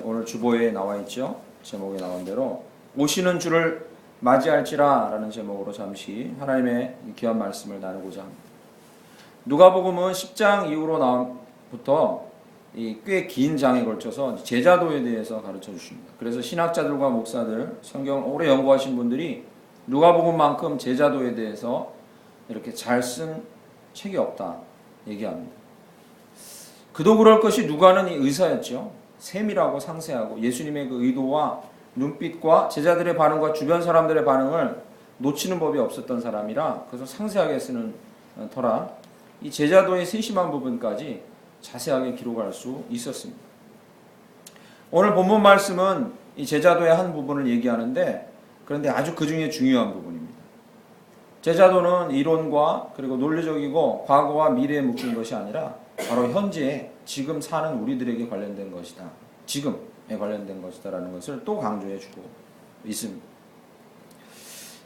오늘 주보에 나와 있죠. 제목에 나온 대로 오시는 주를 맞이할지라 라는 제목으로 잠시 하나님의 귀한 말씀을 나누고자 합니다. 누가복음은 10장 이후로부터 꽤 긴 장에 걸쳐서 제자도에 대해서 가르쳐 주십니다. 그래서 신학자들과 목사들, 성경을 오래 연구하신 분들이 누가복음만큼 제자도에 대해서 이렇게 잘 쓴 책이 없다 얘기합니다. 그도 그럴 것이 누가는 이 의사였죠. 세밀하고 상세하고 예수님의 그 의도와 눈빛과 제자들의 반응과 주변 사람들의 반응을 놓치는 법이 없었던 사람이라 그래서 상세하게 쓰는 터라 이 제자도의 세심한 부분까지 자세하게 기록할 수 있었습니다. 오늘 본문 말씀은 이 제자도의 한 부분을 얘기하는데 그런데 아주 그 중에 중요한 부분입니다. 제자도는 이론과 그리고 논리적이고 과거와 미래에 묶인 것이 아니라 바로 현재 지금 사는 우리들에게 관련된 것이다. 지금에 관련된 것이다라는 것을 또 강조해 주고 있습니다.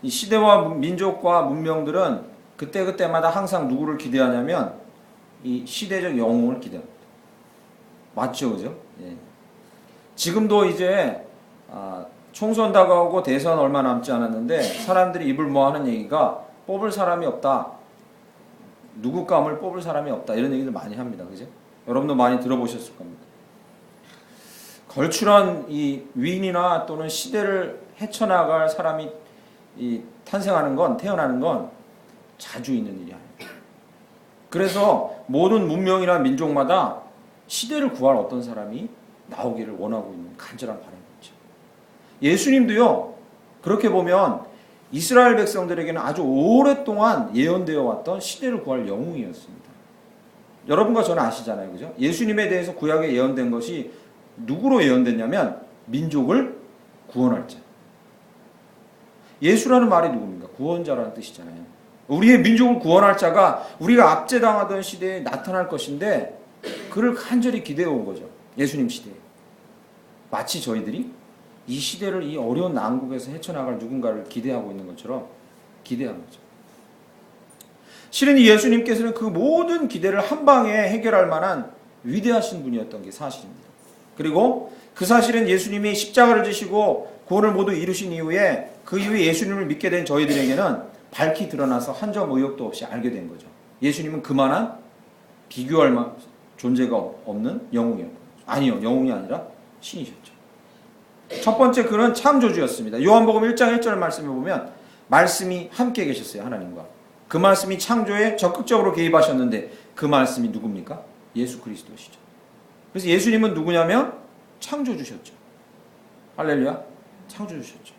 이 시대와 민족과 문명들은 그때그때마다 항상 누구를 기대하냐면 이 시대적 영웅을 기대합니다. 맞죠, 그죠? 예. 지금도 이제 총선 다가오고 대선 얼마 남지 않았는데 사람들이 입을 모아하는 얘기가 뽑을 사람이 없다. 누구 감을 뽑을 사람이 없다. 이런 얘기들 많이 합니다. 그죠? 여러분도 많이 들어보셨을 겁니다. 걸출한 이 위인이나 또는 시대를 헤쳐나갈 사람이 탄생하는 건, 태어나는 건 자주 있는 일이 아닙니다. 그래서 모든 문명이나 민족마다 시대를 구할 어떤 사람이 나오기를 원하고 있는 간절한 바람이죠. 예수님도요, 그렇게 보면 이스라엘 백성들에게는 아주 오랫동안 예언되어 왔던 시대를 구할 영웅이었습니다. 여러분과 저는 아시잖아요. 그죠? 예수님에 대해서 구약에 예언된 것이 누구로 예언됐냐면 민족을 구원할 자. 예수라는 말이 누굽니까? 구원자라는 뜻이잖아요. 우리의 민족을 구원할 자가 우리가 압제당하던 시대에 나타날 것인데 그를 간절히 기대해 온 거죠. 예수님 시대에. 마치 저희들이 이 시대를 이 어려운 난국에서 헤쳐나갈 누군가를 기대하고 있는 것처럼 기대한 거죠. 실은 이 예수님께서는 그 모든 기대를 한 방에 해결할 만한 위대하신 분이었던 게 사실입니다. 그리고 그 사실은 예수님이 십자가를 지시고 구원을 모두 이루신 이후에 그 이후에 예수님을 믿게 된 저희들에게는 밝히 드러나서 한 점 의혹도 없이 알게 된 거죠. 예수님은 그만한 비교할 만한 존재가 없는 영웅이었고 아니요, 영웅이 아니라 신이셨죠. 첫 번째 그는 창조주였습니다. 요한복음 1장 1절 말씀에 보면 말씀이 함께 계셨어요. 하나님과. 그 말씀이 창조에 적극적으로 개입하셨는데 그 말씀이 누굽니까? 예수 그리스도시죠. 그래서 예수님은 누구냐면 창조주셨죠. 할렐루야. 창조주셨죠.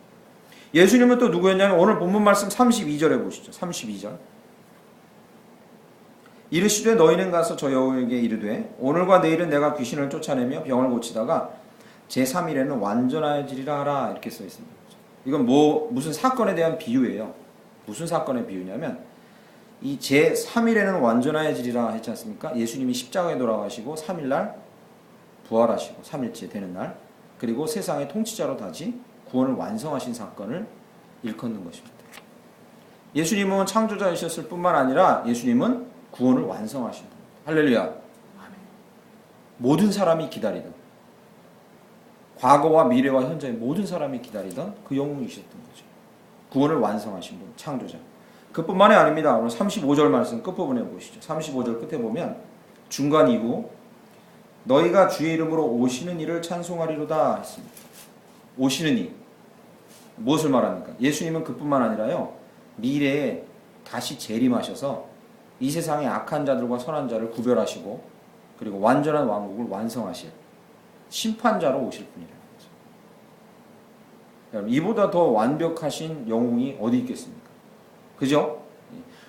예수님은 또 누구였냐면 오늘 본문 말씀 32절에 보시죠. 32절. 이르시되 너희는 가서 저 여호에게 이르되 오늘과 내일은 내가 귀신을 쫓아내며 병을 고치다가 제3일에는 완전하여지리라 하라 이렇게 써 있습니다. 이건 무슨 사건에 대한 비유예요. 무슨 사건의 비유냐면 이 제3일에는 완전하여지리라 했지 않습니까? 예수님이 십자가에 돌아가시고 3일날 부활하시고 3일째 되는 날 그리고 세상의 통치자로 다시 구원을 완성하신 사건을 일컫는 것입니다. 예수님은 창조자이셨을 뿐만 아니라 예수님은 구원을 완성하신 분입니다. 할렐루야. 아멘. 모든 사람이 기다리던 과거와 미래와 현재의 모든 사람이 기다리던 그 영웅이셨던 거죠. 구원을 완성하신 분, 창조자. 그뿐만이 아닙니다. 오늘 35절 말씀 끝부분에 보시죠. 35절 끝에 보면 중간 이후 너희가 주의 이름으로 오시는 이를 찬송하리로다 했습니다. 오시는 이 무엇을 말합니까? 예수님은 그뿐만 아니라요. 미래에 다시 재림하셔서 이 세상의 악한 자들과 선한 자를 구별하시고 그리고 완전한 왕국을 완성하실 심판자로 오실 분이라는 거죠. 여러분, 이보다 더 완벽하신 영웅이 어디 있겠습니까? 그죠?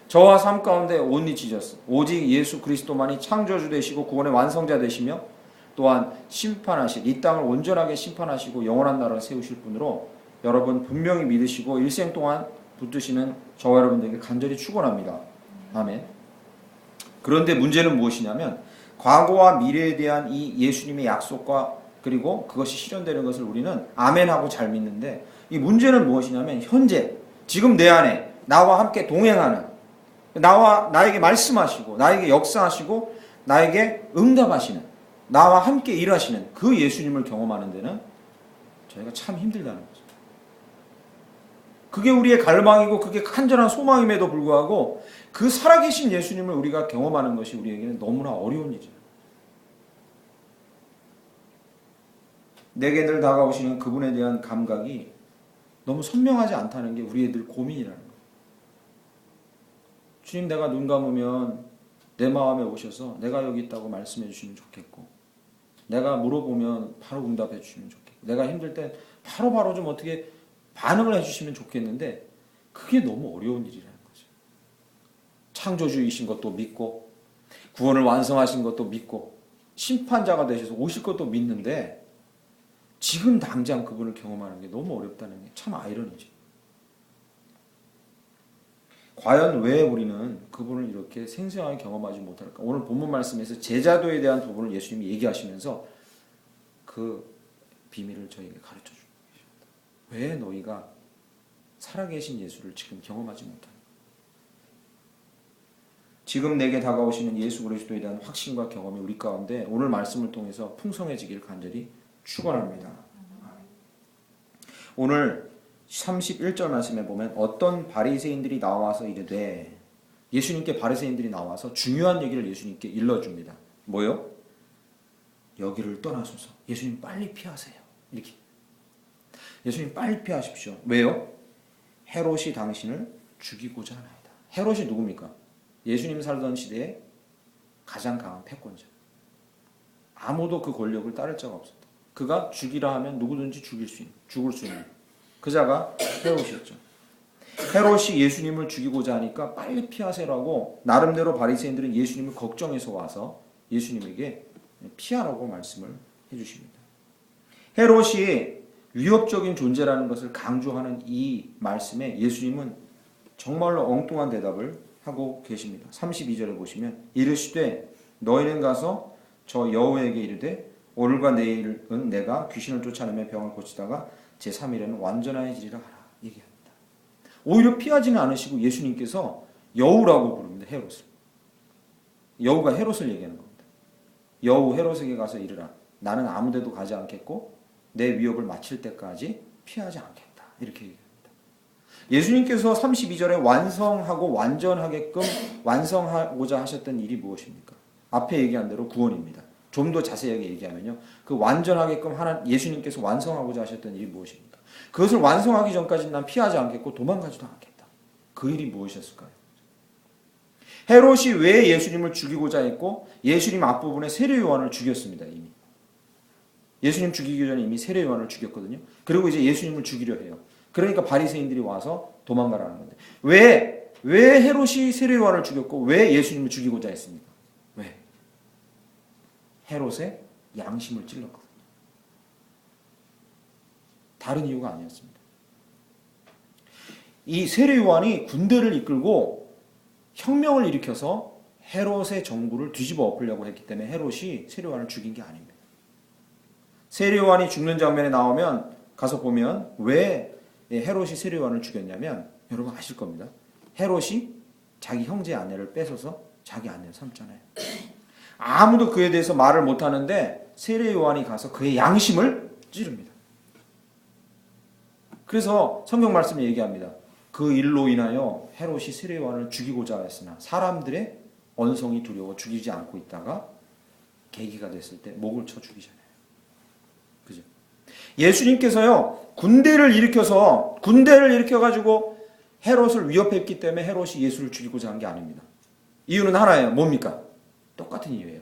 저와 삶 가운데 온리 지저스 오직 예수 그리스도만이 창조주 되시고 구원의 완성자 되시며 또한 심판하실 이 땅을 온전하게 심판하시고 영원한 나라를 세우실 분으로 여러분 분명히 믿으시고 일생 동안 붙드시는 저와 여러분들에게 간절히 축원합니다. 아멘. 그런데 문제는 무엇이냐면 과거와 미래에 대한 이 예수님의 약속과 그리고 그것이 실현되는 것을 우리는 아멘하고 잘 믿는데 이 문제는 무엇이냐면 현재 지금 내 안에 나와 함께 동행하는 나에게 말씀하시고 나에게 역사하시고 나에게 응답하시는 나와 함께 일하시는 그 예수님을 경험하는 데는 저희가 참 힘들다는 거죠. 그게 우리의 갈망이고 그게 간절한 소망임에도 불구하고 그 살아계신 예수님을 우리가 경험하는 것이 우리에게는 너무나 어려운 일이에요. 내게 늘 다가오시는 그분에 대한 감각이 너무 선명하지 않다는 게 우리의 늘 고민이라는 거예요. 주님, 내가 눈 감으면 내 마음에 오셔서 내가 여기 있다고 말씀해 주시면 좋겠고, 내가 물어보면 바로 응답해 주시면 좋겠고, 내가 힘들 땐 바로바로 좀 어떻게 반응을 해 주시면 좋겠는데 그게 너무 어려운 일이라는 거죠. 창조주이신 것도 믿고 구원을 완성하신 것도 믿고 심판자가 되셔서 오실 것도 믿는데 지금 당장 그분을 경험하는 게 너무 어렵다는 게 참 아이러니죠. 과연 왜 우리는 그분을 이렇게 생생하게 경험하지 못할까? 오늘 본문 말씀에서 제자도에 대한 부분을 예수님이 얘기하시면서 그 비밀을 저에게 가르쳐 주고 계십니다. 왜 너희가 살아계신 예수를 지금 경험하지 못하는가? 지금 내게 다가오시는 예수 그리스도에 대한 확신과 경험이 우리 가운데 오늘 말씀을 통해서 풍성해지길 간절히 축원합니다. 오늘 31절 말씀에 보면 어떤 바리새인들이 나와서 이르되, 예수님께 바리새인들이 나와서 중요한 얘기를 예수님께 일러줍니다. 뭐요? 여기를 떠나소서. 예수님 빨리 피하세요. 이렇게. 예수님 빨리 피하십시오. 왜요? 헤롯이 당신을 죽이고자 하나이다. 헤롯이 누굽니까? 예수님 살던 시대에 가장 강한 패권자. 아무도 그 권력을 따를 자가 없었다. 그가 죽이라 하면 누구든지 죽을 수 있는 그 자가 헤롯이었죠. 헤롯이 예수님을 죽이고자 하니까 빨리 피하세요라고 나름대로 바리새인들은 예수님을 걱정해서 와서 예수님에게 피하라고 말씀을 해주십니다. 헤롯이 위협적인 존재라는 것을 강조하는 이 말씀에 예수님은 정말로 엉뚱한 대답을 하고 계십니다. 32절에 보시면 이르시되 너희는 가서 저 여호에게 이르되 오늘과 내일은 내가 귀신을 쫓아내며 병을 고치다가 제3일에는 완전해지리라 하라 얘기합니다. 오히려 피하지는 않으시고 예수님께서 여우라고 부릅니다. 헤롯을. 여우가 헤롯을 얘기하는 겁니다. 여우 헤롯에게 가서 이르라. 나는 아무데도 가지 않겠고 내 위협을 마칠 때까지 피하지 않겠다. 이렇게 얘기합니다. 예수님께서 32절에 완성하고 완전하게끔 완성하고자 하셨던 일이 무엇입니까? 앞에 얘기한 대로 구원입니다. 좀 더 자세하게 얘기하면요. 그 완전하게끔 예수님께서 완성하고자 하셨던 일이 무엇입니까? 그것을 완성하기 전까지는 난 피하지 않겠고 도망가지도 않겠다. 그 일이 무엇이었을까요? 헤롯이 왜 예수님을 죽이고자 했고 예수님 앞부분에 세례 요한을 죽였습니다. 이미. 예수님 죽이기 전에 이미 세례 요한을 죽였거든요. 그리고 이제 예수님을 죽이려 해요. 그러니까 바리새인들이 와서 도망가라는 건데 왜 헤롯이 세례 요한을 죽였고 왜 예수님을 죽이고자 했습니까? 왜? 헤롯의 양심을 찔렀거든요. 다른 이유가 아니었습니다. 이 세례 요한이 군대를 이끌고 혁명을 일으켜서 헤롯의 정부를 뒤집어 엎으려고 했기 때문에 헤롯이 세례 요한을 죽인 게 아닙니다. 세례 요한이 죽는 장면에 나오면 가서 보면 왜 헤롯이 세례 요한을 죽였냐면 여러분 아실 겁니다. 헤롯이 자기 형제 아내를 뺏어서 자기 아내를 삼잖아요. 아무도 그에 대해서 말을 못하는데 세례 요한이 가서 그의 양심을 찌릅니다. 그래서 성경 말씀이 얘기합니다. 그 일로 인하여 헤롯이 세례 요한을 죽이고자 했으나 사람들의 언성이 두려워 죽이지 않고 있다가 계기가 됐을 때 목을 쳐 죽이잖아요. 그죠? 예수님께서요 군대를 일으켜가지고 헤롯을 위협했기 때문에 헤롯이 예수를 죽이고자 한 게 아닙니다. 이유는 하나예요. 뭡니까? 똑같은 이유예요.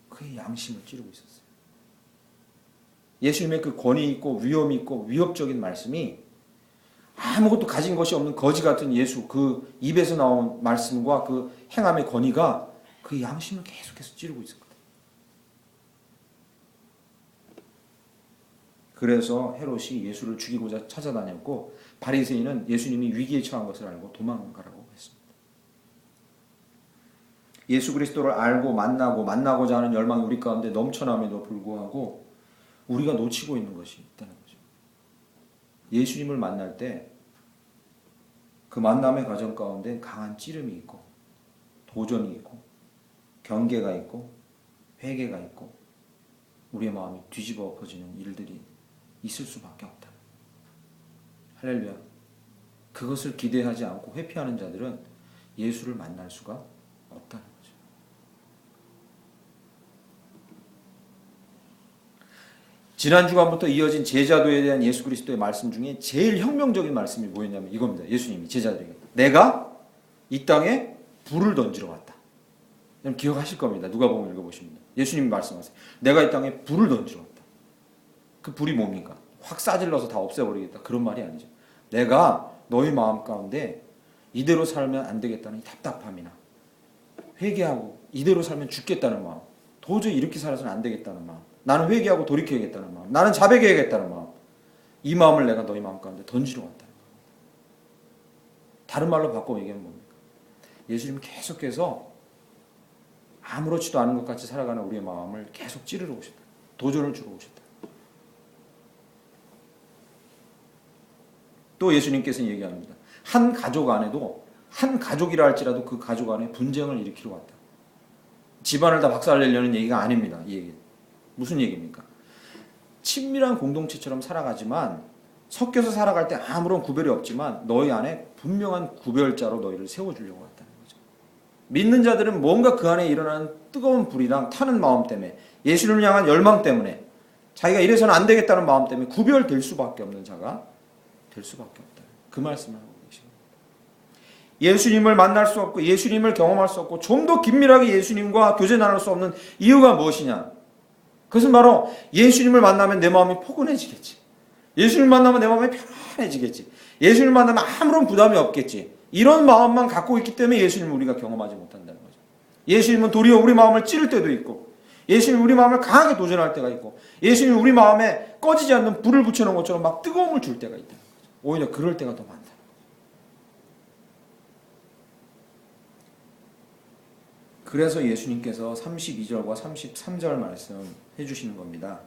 그의 양심을 찌르고 있었어요. 예수님의 그 권위 있고 위엄 있고 위협적인 말씀이 아무것도 가진 것이 없는 거지 같은 예수 그 입에서 나온 말씀과 그 행함의 권위가 그의 양심을 계속해서 찌르고 있었거든요. 그래서 헤롯이 예수를 죽이고자 찾아다녔고 바리새인은 예수님이 위기에 처한 것을 알고 도망가라고 했습니다. 예수 그리스도를 알고 만나고자 하는 열망이 우리 가운데 넘쳐남에도 불구하고 우리가 놓치고 있는 것이 있다는 거죠. 예수님을 만날 때 그 만남의 과정 가운데 강한 찌름이 있고 도전이 있고 경계가 있고 회개가 있고 우리의 마음이 뒤집어 엎어지는 일들이 있을 수밖에 없다. 할렐루야. 그것을 기대하지 않고 회피하는 자들은 예수를 만날 수가 없다는 거죠. 지난 주간부터 이어진 제자도에 대한 예수 그리스도의 말씀 중에 제일 혁명적인 말씀이 뭐였냐면 이겁니다. 예수님이 제자들에게 내가 이 땅에 불을 던지러 왔다. 기억하실 겁니다. 누가복음 읽어보시면 예수님이 말씀하세요. 내가 이 땅에 불을 던지러 왔다. 그 불이 뭡니까? 확 싸질러서 다 없애버리겠다. 그런 말이 아니죠. 내가 너희 마음 가운데 이대로 살면 안 되겠다는 답답함이나 회개하고 이대로 살면 죽겠다는 마음, 도저히 이렇게 살아서는 안 되겠다는 마음, 나는 회개하고 돌이켜야겠다는 마음, 나는 자백해야겠다는 마음, 이 마음을 내가 너희 마음 가운데 던지러 왔다는 겁니다. 다른 말로 바꿔 얘기하면 뭡니까? 예수님은 계속해서 아무렇지도 않은 것 같이 살아가는 우리의 마음을 계속 찌르러 오셨다. 도전을 주러 오셨다. 또 예수님께서는 얘기합니다. 한 가족 안에도 한 가족이라 할지라도 그 가족 안에 분쟁을 일으키러 왔다. 집안을 다 박살내려는 얘기가 아닙니다. 이 얘기. 무슨 얘기입니까? 친밀한 공동체처럼 살아가지만 섞여서 살아갈 때 아무런 구별이 없지만 너희 안에 분명한 구별자로 너희를 세워주려고 왔다는 거죠. 믿는 자들은 뭔가 그 안에 일어나는 뜨거운 불이랑 타는 마음 때문에 예수님을 향한 열망 때문에 자기가 이래서는 안 되겠다는 마음 때문에 구별될 수밖에 없는 자가 될 수밖에 없다. 그 말씀을 하고 계십니다. 예수님을 만날 수 없고 예수님을 경험할 수 없고 좀 더 긴밀하게 예수님과 교제 나눌 수 없는 이유가 무엇이냐? 그것은 바로 예수님을 만나면 내 마음이 포근해지겠지. 예수님을 만나면 내 마음이 편안해지겠지. 예수님을 만나면 아무런 부담이 없겠지. 이런 마음만 갖고 있기 때문에 예수님을 우리가 경험하지 못한다는 거죠. 예수님은 도리어 우리 마음을 찌를 때도 있고 예수님은 우리 마음을 강하게 도전할 때가 있고 예수님은 우리 마음에 꺼지지 않는 불을 붙여놓은 것처럼 막 뜨거움을 줄 때가 있다는 거죠. 오히려 그럴 때가 더 많다. 그래서 예수님께서 32절과 33절 말씀 해주시는 겁니다.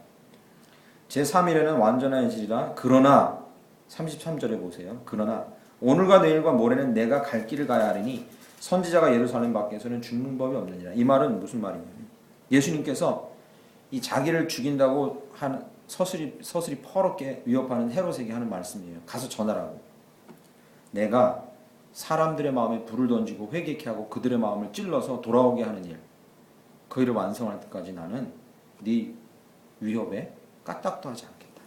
제3일에는 완전해지리라. 그러나 33절에 보세요. 그러나 오늘과 내일과 모레는 내가 갈 길을 가야 하리니 선지자가 예루살렘 밖에서는 죽는 법이 없느니라. 이 말은 무슨 말이냐면 예수님께서 이 자기를 죽인다고 하는 서슬이 퍼렇게 위협하는 헤롯에게 하는 말씀이에요. 가서 전하라고. 내가 사람들의 마음에 불을 던지고 회개케 하고 그들의 마음을 찔러서 돌아오게 하는 일, 그 일을 완성할 때까지 나는 네 위협에 까딱도 하지 않겠다.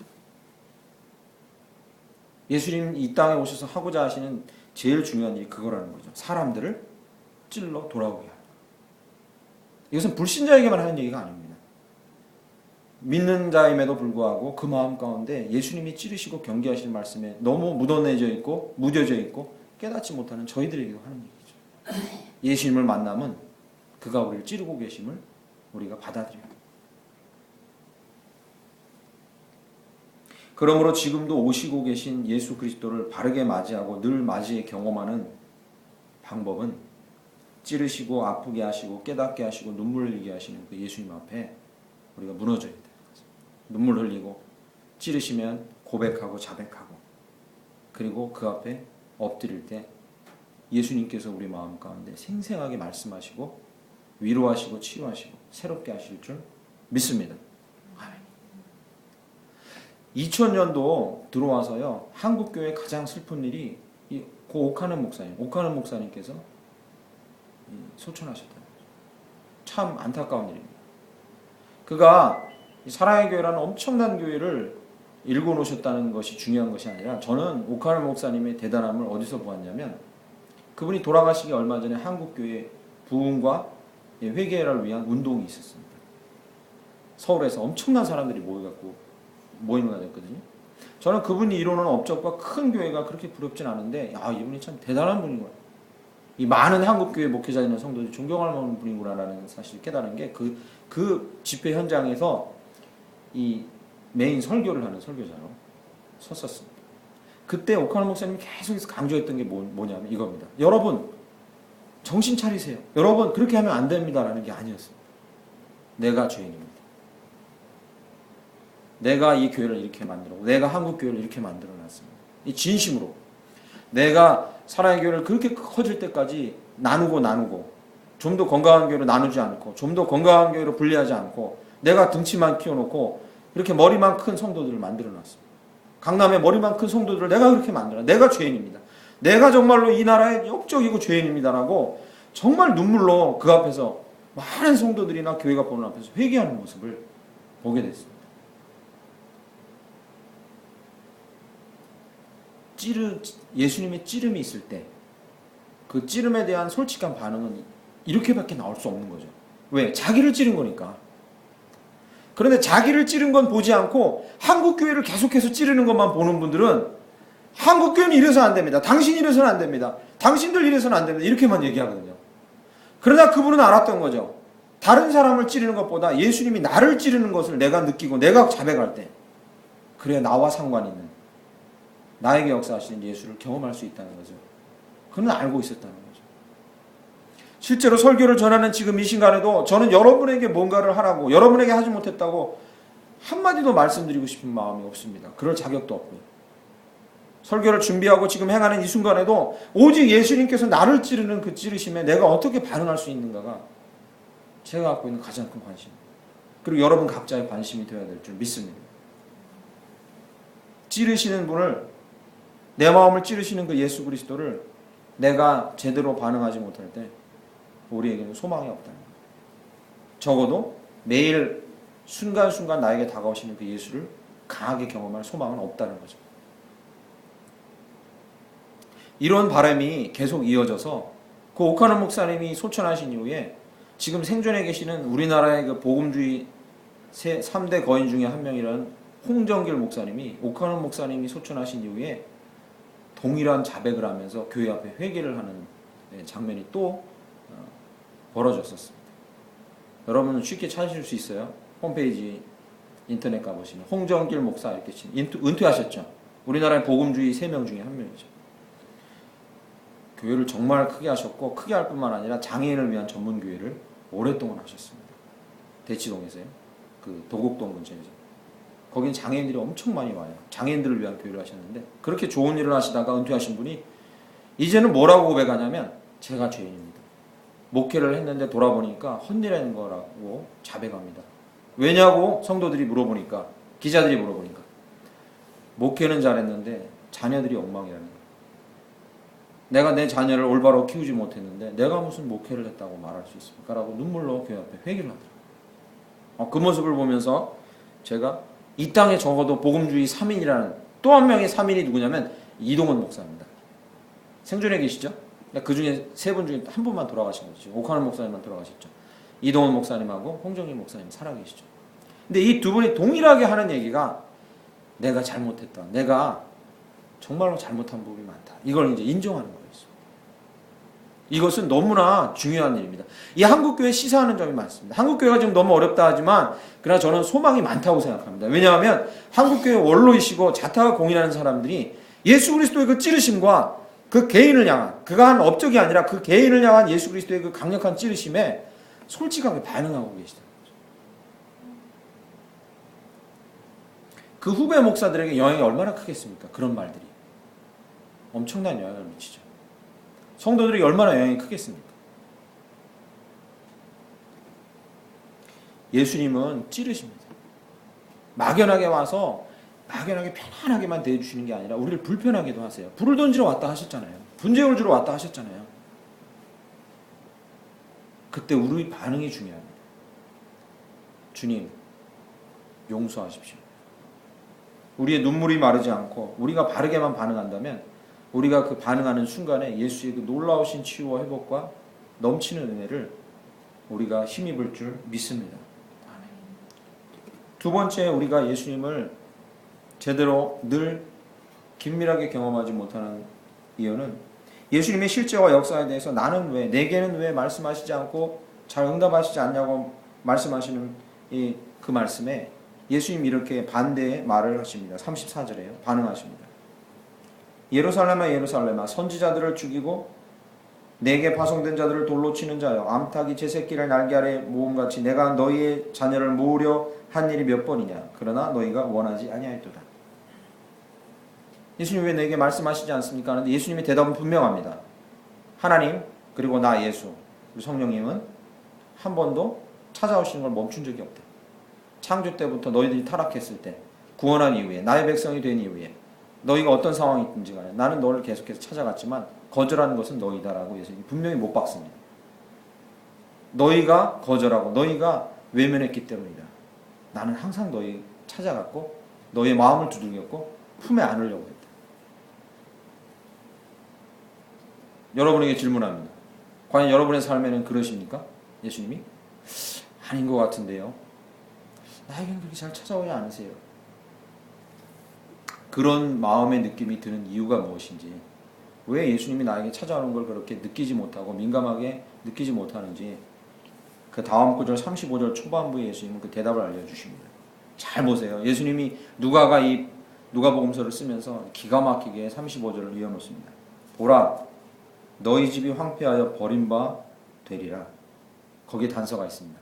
예수님 이 땅에 오셔서 하고자 하시는 제일 중요한 일이 그거라는 거죠. 사람들을 찔러 돌아오게 하는. 이것은 불신자에게만 하는 얘기가 아닙니다. 믿는 자임에도 불구하고 그 마음 가운데 예수님이 찌르시고 경계하실 말씀에 너무 묻어내져 있고 무뎌져 있고 깨닫지 못하는 저희들에게도 하는 얘기죠. 예수님을 만나면 그가 우리를 찌르고 계심을 우리가 받아들여야 합니다. 그러므로 지금도 오시고 계신 예수 그리스도를 바르게 맞이하고 늘 맞이해 경험하는 방법은 찌르시고 아프게 하시고 깨닫게 하시고 눈물 흘리게 하시는 그 예수님 앞에 우리가 무너져야 돼요. 눈물 흘리고 찌르시면 고백하고 자백하고 그리고 그 앞에 엎드릴 때 예수님께서 우리 마음 가운데 생생하게 말씀하시고 위로하시고 치유하시고 새롭게 하실 줄 믿습니다. 2000년도 들어와서요 한국교회 가장 슬픈 일이 고 오카는 목사님께서 소천하셨다는 거죠. 참 안타까운 일입니다. 그가 사랑의 교회라는 엄청난 교회를 일궈놓으셨다는 것이 중요한 것이 아니라 저는 오카는 목사님의 대단함을 어디서 보았냐면 그분이 돌아가시기 얼마 전에 한국교회 부흥과 회개를 위한 운동이 있었습니다. 서울에서 엄청난 사람들이 모임을 가졌거든요. 저는 그분이 이루는 업적과 큰 교회가 그렇게 부럽진 않은데 이분이 참 대단한 분인 거예요. 이 많은 한국교회 목회자 있는 성도들이 존경할 만한 분이구나라는 사실을 깨달은 게 그 집회 현장에서 이 메인 설교를 하는 설교자로 섰었습니다. 그때 오카노 목사님이 계속해서 강조했던 게 뭐냐면 이겁니다. 여러분 정신 차리세요. 여러분 그렇게 하면 안 됩니다라는 게 아니었습니다. 내가 죄인입니다. 내가 이 교회를 이렇게 만들었고 내가 한국 교회를 이렇게 만들어놨습니다. 이 진심으로 내가 사랑의 교회를 그렇게 커질 때까지 나누고 좀 더 건강한 교회로 나누지 않고 좀 더 건강한 교회로 분리하지 않고 내가 등치만 키워놓고 이렇게 머리만 큰 성도들을 만들어놨습니다. 강남에 머리만 큰 성도들을 내가 그렇게 만들어. 내가 죄인입니다. 내가 정말로 이 나라의 역적이고 죄인입니다라고 정말 눈물로 그 앞에서 많은 성도들이나 교회가 보는 앞에서 회개하는 모습을 보게 됐습니다. 예수님의 찌름이 있을 때 그 찌름에 대한 솔직한 반응은 이렇게밖에 나올 수 없는 거죠. 왜? 자기를 찌른 거니까. 그런데 자기를 찌른 건 보지 않고 한국교회를 계속해서 찌르는 것만 보는 분들은 한국교회는 이래서 안 됩니다. 당신이 이래서는 안 됩니다. 당신들 이래서는 안 됩니다. 이렇게만 얘기하거든요. 그러나 그분은 알았던 거죠. 다른 사람을 찌르는 것보다 예수님이 나를 찌르는 것을 내가 느끼고 내가 자백할 때 그래야 나와 상관 있는 나에게 역사하시는 예수를 경험할 수 있다는 거죠. 그는 알고 있었다는 거죠. 실제로 설교를 전하는 지금 이 시간에도 저는 여러분에게 뭔가를 하라고 여러분에게 하지 못했다고 한마디도 말씀드리고 싶은 마음이 없습니다. 그럴 자격도 없고요. 설교를 준비하고 지금 행하는 이 순간에도 오직 예수님께서 나를 찌르는 그 찌르심에 내가 어떻게 반응할 수 있는가가 제가 갖고 있는 가장 큰 관심입니다. 그리고 여러분 각자의 관심이 되어야 될 줄 믿습니다. 찌르시는 분을 내 마음을 찌르시는 그 예수 그리스도를 내가 제대로 반응하지 못할 때 우리에게는 소망이 없다는 거예요. 적어도 매일 순간순간 나에게 다가오시는 그 예수를 강하게 경험할 소망은 없다는 거죠. 이런 바람이 계속 이어져서 그 오카노 목사님이 소천하신 이후에 지금 생존해 계시는 우리나라의 그 복음주의 3대 거인 중에 한 명이라는 홍정길 목사님이 오카노 목사님이 소천하신 이후에 동일한 자백을 하면서 교회 앞에 회개를 하는 장면이 또 벌어졌었습니다. 여러분은 쉽게 찾으실 수 있어요. 홈페이지 인터넷 가보시면 홍정길 목사 이렇게 은퇴하셨죠. 우리나라의 복음주의 3명 중에 한 명이죠. 교회를 정말 크게 하셨고 크게 할 뿐만 아니라 장애인을 위한 전문교회를 오랫동안 하셨습니다. 대치동에서요. 그 도곡동 근처에서. 거긴 장애인들이 엄청 많이 와요. 장애인들을 위한 교회를 하셨는데 그렇게 좋은 일을 하시다가 은퇴하신 분이 이제는 뭐라고 고백하냐면 제가 죄인입니다. 목회를 했는데 돌아보니까 헛일한 거라고 자백합니다. 왜냐고 성도들이 물어보니까 기자들이 물어보니까 목회는 잘했는데 자녀들이 엉망이라는 거예요. 내가 내 자녀를 올바로 키우지 못했는데 내가 무슨 목회를 했다고 말할 수 있습니까? 라고 눈물로 교회 앞에 회개를 하더라고요. 그 모습을 보면서 제가 이 땅에 적어도 복음주의 3인이라는 또 한 명의 3인이 누구냐면 이동원 목사입니다. 생존해 계시죠? 그 중에 3분 중에 한 분만 돌아가신 거죠. 오카노 목사님만 돌아가셨죠. 이동원 목사님하고 홍정희 목사님 살아계시죠. 근데 이 두 분이 동일하게 하는 얘기가 내가 잘못했다. 내가 정말로 잘못한 부분이 많다. 이걸 이제 인정하는 거였어요. 이것은 너무나 중요한 일입니다. 이 한국교회 시사하는 점이 많습니다. 한국교회가 지금 너무 어렵다 하지만 그러나 저는 소망이 많다고 생각합니다. 왜냐하면 한국교회 원로이시고 자타가 공인하는 사람들이 예수 그리스도의 그 찌르심과 그 개인을 향한 그가 한 업적이 아니라 그 개인을 향한 예수 그리스도의 그 강력한 찌르심에 솔직하게 반응하고 계시다는 거죠. 그 후배 목사들에게 영향이 얼마나 크겠습니까? 그런 말들이 엄청난 영향을 미치죠. 성도들이 얼마나 영향이 크겠습니까? 예수님은 찌르십니다. 막연하게 와서 막연하게 편안하게만 대해주시는 게 아니라 우리를 불편하게도 하세요. 불을 던지러 왔다 하셨잖아요. 분쟁을 주러 왔다 하셨잖아요. 그때 우리 반응이 중요합니다. 주님, 용서하십시오. 우리의 눈물이 마르지 않고 우리가 바르게만 반응한다면 우리가 그 반응하는 순간에 예수의 그 놀라우신 치유와 회복과 넘치는 은혜를 우리가 힘입을 줄 믿습니다. 두 번째, 우리가 예수님을 제대로 늘 긴밀하게 경험하지 못하는 이유는 예수님의 실제와 역사에 대해서 나는 왜, 내게는 왜 말씀하시지 않고 잘 응답하시지 않냐고 말씀하시는 그 말씀에 예수님이 이렇게 반대의 말을 하십니다. 34절에요. 반응하십니다. 예루살렘아 예루살렘아 선지자들을 죽이고 내게 파송된 자들을 돌로 치는 자여 암탉이 제 새끼를 날개 아래 모음같이 내가 너희의 자녀를 모으려 한 일이 몇 번이냐 그러나 너희가 원하지 아니하였도다. 예수님 왜 내게 말씀하시지 않습니까? 하는데 예수님의 대답은 분명합니다. 하나님 그리고 나 예수 그리고 성령님은 한 번도 찾아오시는 걸 멈춘 적이 없다. 창조 때부터 너희들이 타락했을 때 구원한 이후에 나의 백성이 된 이후에 너희가 어떤 상황이 있든지 간에 나는 너를 계속해서 찾아갔지만 거절하는 것은 너희다라고 예수님이 분명히 못 박습니다. 너희가 거절하고 너희가 외면했기 때문이다. 나는 항상 너희 찾아갔고 너희의 마음을 두들겼고 품에 안으려고 했다. 여러분에게 질문합니다. 과연 여러분의 삶에는 그러십니까? 예수님이? 아닌 것 같은데요. 나에게는 그렇게 잘 찾아오지 않으세요. 그런 마음의 느낌이 드는 이유가 무엇인지, 왜 예수님이 나에게 찾아오는 걸 그렇게 느끼지 못하고 민감하게 느끼지 못하는지, 그 다음 구절 35절 초반부에 예수님은 그 대답을 알려주십니다. 잘 보세요. 예수님이 누가가 이 누가복음서를 쓰면서 기가 막히게 35절을 이어놓습니다. 보라, 너희 집이 황폐하여 버린 바 되리라. 거기에 단서가 있습니다.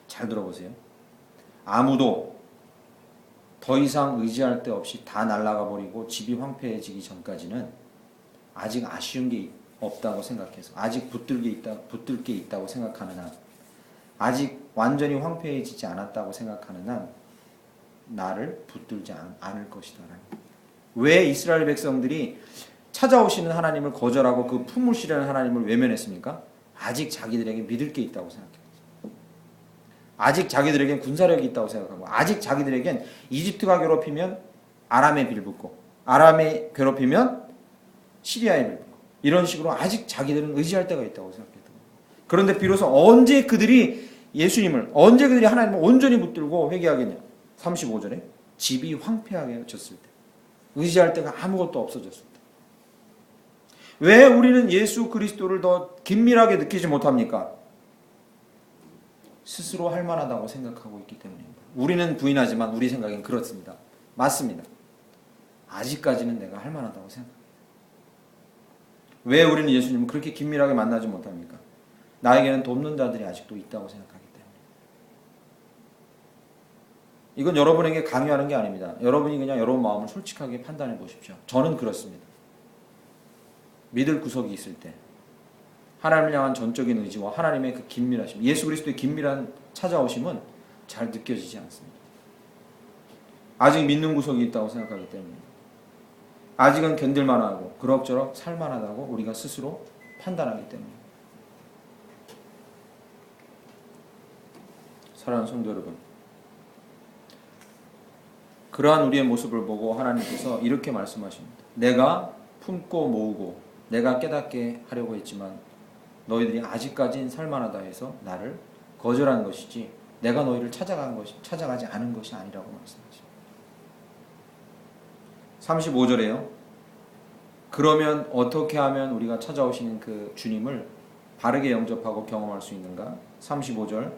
잘 들어보세요. 아무도 더 이상 의지할 데 없이 다 날아가 버리고 집이 황폐해지기 전까지는 아직 아쉬운 게 없다고 생각해서, 아직 붙들 게 있다고 생각하는 한, 아직 완전히 황폐해지지 않았다고 생각하는 한 나를 붙들지 않을 것이다. 왜 이스라엘 백성들이 찾아오시는 하나님을 거절하고 그 품으시려는 하나님을 외면했습니까? 아직 자기들에게 믿을 게 있다고 생각해요. 아직 자기들에겐 군사력이 있다고 생각하고, 아직 자기들에겐 이집트가 괴롭히면 아람에 빌붙고, 아람에 괴롭히면 시리아에 빌붙고, 이런 식으로 아직 자기들은 의지할 때가 있다고 생각했던 거예요. 그런데 비로소 언제 그들이 하나님을 온전히 붙들고 회개하겠냐? 35절에 집이 황폐하게 졌을 때, 의지할 데가 아무것도 없어졌을 때. 왜 우리는 예수 그리스도를 더 긴밀하게 느끼지 못합니까? 스스로 할 만하다고 생각하고 있기 때문입니다. 우리는 부인하지만 우리 생각엔 그렇습니다. 맞습니다. 아직까지는 내가 할 만하다고 생각합니다. 왜 우리는 예수님을 그렇게 긴밀하게 만나지 못합니까? 나에게는 돕는 자들이 아직도 있다고 생각하기 때문에. 이건 여러분에게 강요하는 게 아닙니다. 여러분이 그냥 여러분 마음을 솔직하게 판단해 보십시오. 저는 그렇습니다. 믿을 구석이 있을 때, 하나님을 향한 전적인 의지와 하나님의 그 긴밀하심, 예수 그리스도의 긴밀한 찾아오심은 잘 느껴지지 않습니다. 아직 믿는 구석이 있다고 생각하기 때문입니다. 아직은 견딜만하고 그럭저럭 살만하다고 우리가 스스로 판단하기 때문입니다. 사랑하는 성도 여러분, 그러한 우리의 모습을 보고 하나님께서 이렇게 말씀하십니다. 내가 품고 모으고 내가 깨닫게 하려고 했지만 너희들이 아직까지는 살만하다 해서 나를 거절한 것이지 내가 너희를 찾아가지 않은 것이 아니라고 말씀하십니다. 35절에요. 그러면 어떻게 하면 우리가 찾아오시는 그 주님을 바르게 영접하고 경험할 수 있는가? 35절.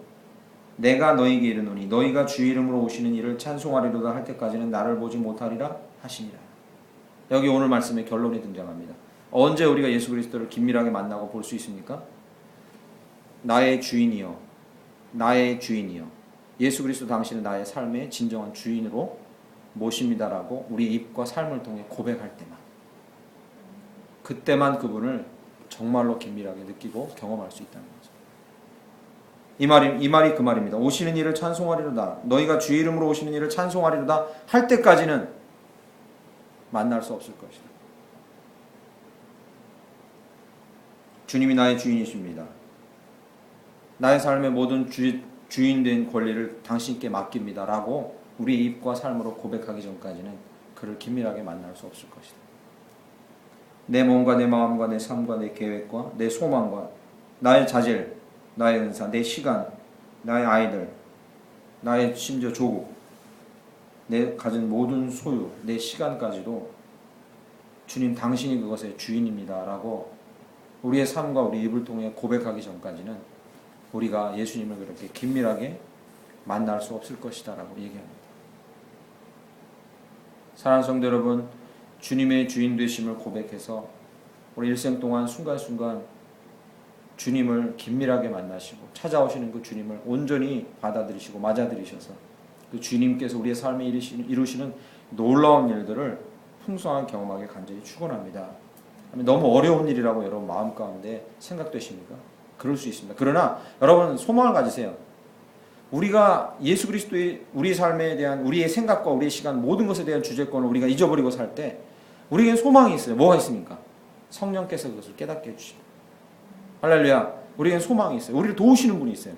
내가 너희에게 이르노니 너희가 주의 이름으로 오시는 이를 찬송하리로다 할 때까지는 나를 보지 못하리라 하시니라. 여기 오늘 말씀의 결론이 등장합니다. 언제 우리가 예수 그리스도를 긴밀하게 만나고 볼 수 있습니까? 나의 주인이여, 나의 주인이여. 예수 그리스도 당신은 나의 삶의 진정한 주인으로 모십니다라고 우리의 입과 삶을 통해 고백할 때만, 그때만 그분을 정말로 긴밀하게 느끼고 경험할 수 있다는 거죠. 이 말이 그 말입니다. 오시는 이를 찬송하리로다. 너희가 주의 이름으로 오시는 이를 찬송하리로다 할 때까지는 만날 수 없을 것이다. 주님이 나의 주인이십니다. 나의 삶의 모든 주인된 권리를 당신께 맡깁니다 라고 우리의 입과 삶으로 고백하기 전까지는 그를 긴밀하게 만날 수 없을 것이다. 내 몸과 내 마음과 내 삶과 내 계획과 내 소망과 나의 자질, 나의 은사, 내 시간, 나의 아이들, 나의 심지어 조국, 내 가진 모든 소유, 내 시간까지도 주님 당신이 그것의 주인입니다 라고 우리의 삶과 우리 입을 통해 고백하기 전까지는 우리가 예수님을 그렇게 긴밀하게 만날 수 없을 것이다 라고 얘기합니다. 사랑하는 성도 여러분, 주님의 주인 되심을 고백해서 우리 일생 동안 순간순간 주님을 긴밀하게 만나시고 찾아오시는 그 주님을 온전히 받아들이시고 맞아들이셔서 그 주님께서 우리의 삶에 이루시는 놀라운 일들을 풍성하게 경험하게 간절히 축원합니다. 너무 어려운 일이라고 여러분 마음 가운데 생각되십니까? 그럴 수 있습니다. 그러나 여러분 소망을 가지세요. 우리가 예수 그리스도의 우리 삶에 대한 우리의 생각과 우리의 시간 모든 것에 대한 주제권을 우리가 잊어버리고 살 때 우리에겐 소망이 있어요. 뭐가 있습니까? 성령께서 그것을 깨닫게 해주십니다. 할렐루야. 우리에겐 소망이 있어요. 우리를 도우시는 분이 있어요.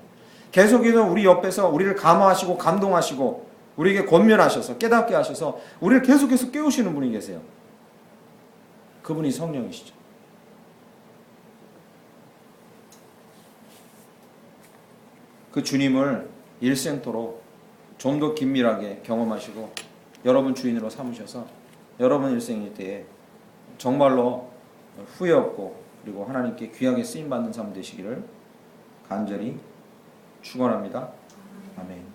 계속해서 우리 옆에서 우리를 감화하시고 감동하시고 우리에게 권면하셔서 깨닫게 하셔서 우리를 계속해서 깨우시는 분이 계세요. 그분이 성령이시죠. 그 주님을 일생토록 좀 더 긴밀하게 경험하시고 여러분 주인으로 삼으셔서 여러분 일생일 때에 정말로 후회 없고 그리고 하나님께 귀하게 쓰임받는 삶 되시기를 간절히 축원합니다. 아멘.